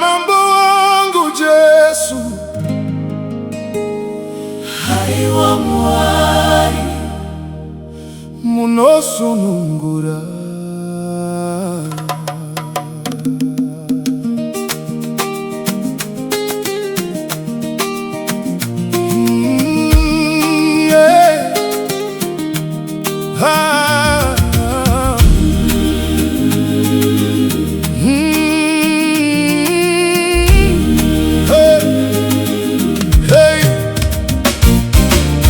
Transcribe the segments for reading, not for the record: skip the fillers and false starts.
Mambo wangu Jesu haiwa mwari munosunungura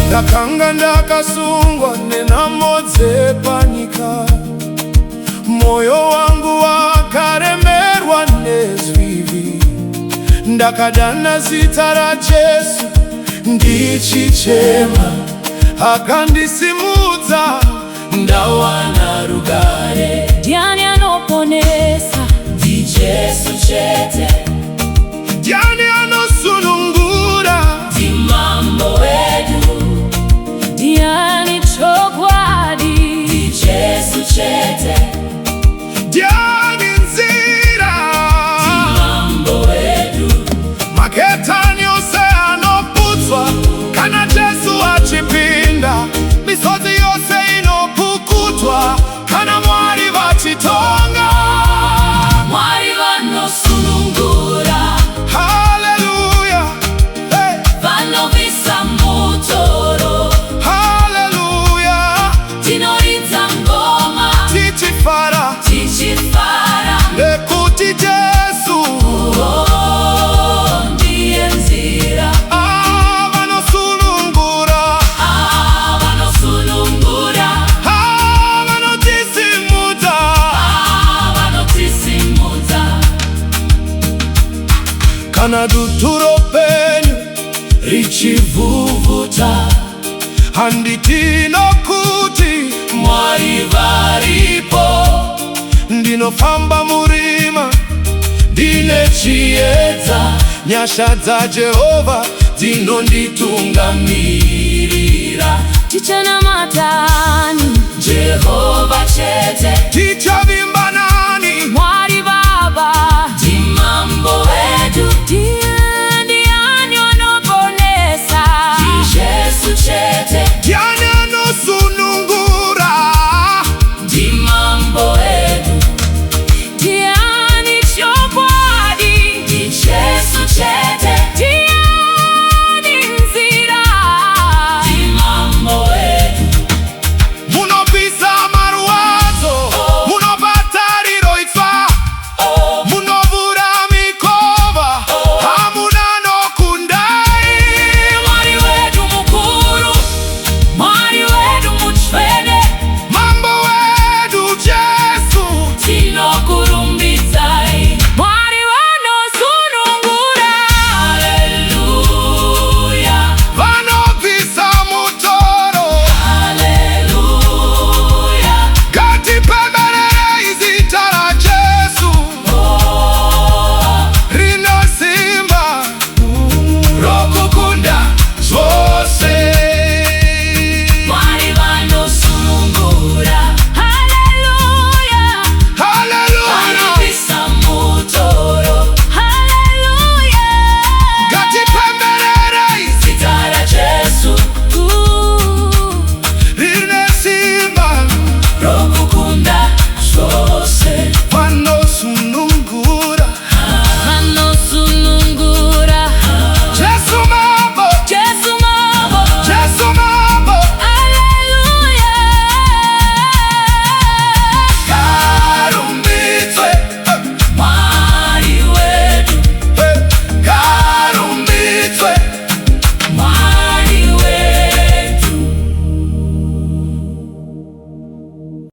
ndakanga ndakasungwa nenamodze panyika, moyo wangu wakaremerwa nezvivi. Ndakadana zita ra Jesu ndichichema, akandisimudza ndawana rugare. Ndiani anoponesa? Ndi Jesu chete. Ndiani anosunungura? Ndi mambo wedu. Ndiani chokwadi? Ndi Jesu chete. Ndiani nzira? Ndi mambo wedu. Maketani yose anoputswa kana Jesu achipinda, misozi yose inopukutwa kana Mwari vachitonga. Mwari vanosunungura. Haleluya, hey. Vanovisa mutoro. Haleluya, Tinoridza ngoma. tichifara nekuti Jesu ndiye nzira. vanosunungura, Vanosunungura. vanotisimudza. Vanotisimudza. Kana duturo penyu richivhuvuta, handiti nokuti Mwari varipo. Ndinofamba murima ndine chiedza, nyasha dzaJehovha dzinonditungamirira. Tichena matani Jehovha chete. Ticha